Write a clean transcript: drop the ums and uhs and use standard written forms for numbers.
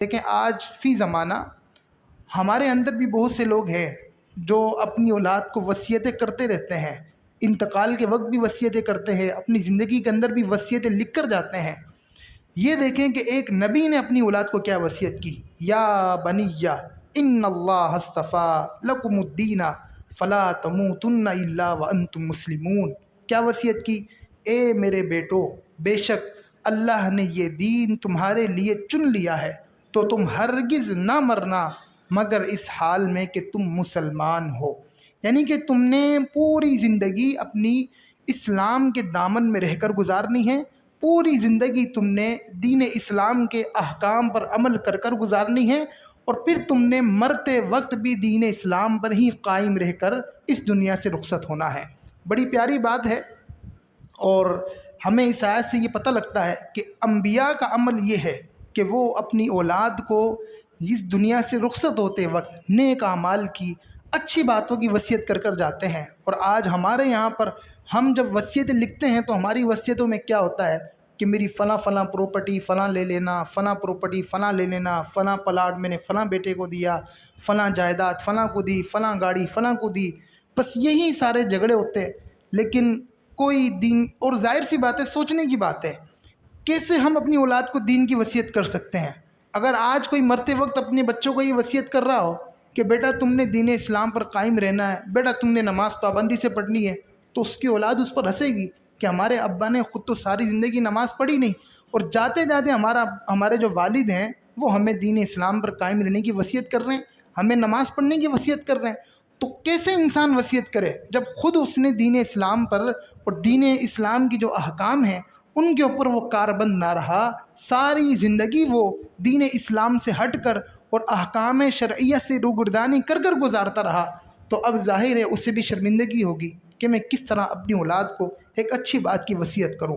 دیکھیں آج فی زمانہ ہمارے اندر بھی بہت سے لوگ ہیں جو اپنی اولاد کو وصیتیں کرتے رہتے ہیں، انتقال کے وقت بھی وصیتیں کرتے ہیں، اپنی زندگی کے اندر بھی وصیتیں لکھ کر جاتے ہیں۔ یہ دیکھیں کہ ایک نبی نے اپنی اولاد کو کیا وصیت کی، یا بنیّ ان اللہ اصطفیٰ لکم الدین فلا تموتن الا وانتم مسلمون۔ کیا وصیت کی؟ اے میرے بیٹو، بے شک اللہ نے یہ دین تمہارے لیے چن لیا ہے تو تم ہرگز نہ مرنا مگر اس حال میں کہ تم مسلمان ہو، یعنی کہ تم نے پوری زندگی اپنی اسلام کے دامن میں رہ کر گزارنی ہے، پوری زندگی تم نے دین اسلام کے احکام پر عمل کر کر گزارنی ہے، اور پھر تم نے مرتے وقت بھی دین اسلام پر ہی قائم رہ کر اس دنیا سے رخصت ہونا ہے۔ بڑی پیاری بات ہے، اور ہمیں اس آیت سے یہ پتہ لگتا ہے کہ انبیاء کا عمل یہ ہے کہ وہ اپنی اولاد کو اس دنیا سے رخصت ہوتے وقت نیک اعمال کی، اچھی باتوں کی وصیت کر کر جاتے ہیں۔ اور آج ہمارے یہاں پر ہم جب وصیتیں لکھتے ہیں تو ہماری وصیتوں میں کیا ہوتا ہے کہ میری فلاں فلاں پراپرٹی فلاں لے لینا، فلاں پراپرٹی فلاں لے لینا، فلاں پلاٹ میں نے فلاں بیٹے کو دیا، فلاں جائیداد فلاں کو دی، فلاں گاڑی فلاں کو دی، بس یہی سارے جھگڑے ہوتے ہیں۔ لیکن کوئی دین، اور ظاہر سی بات ہے، سوچنے کی بات ہے، کیسے ہم اپنی اولاد کو دین کی وصیت کر سکتے ہیں؟ اگر آج کوئی مرتے وقت اپنے بچوں کو یہ وصیت کر رہا ہو کہ بیٹا تم نے دین اسلام پر قائم رہنا ہے، بیٹا تم نے نماز پابندی سے پڑھنی ہے، تو اس کی اولاد اس پر ہنسے گی کہ ہمارے ابا نے خود تو ساری زندگی نماز پڑھی نہیں، اور جاتے جاتے ہمارے جو والد ہیں وہ ہمیں دین اسلام پر قائم رہنے کی وصیت کر رہے ہیں، ہمیں نماز پڑھنے کی وصیت کر رہے ہیں۔ تو کیسے انسان وصیت کرے جب خود اس نے دین اسلام پر اور دین اسلام کی جو احکام ہیں ان کے اوپر وہ کاربند نہ رہا، ساری زندگی وہ دین اسلام سے ہٹ کر اور احکام شرعیہ سے روگردانی کر کر گزارتا رہا، تو اب ظاہر ہے اسے بھی شرمندگی ہوگی کہ میں کس طرح اپنی اولاد کو ایک اچھی بات کی وصیت کروں۔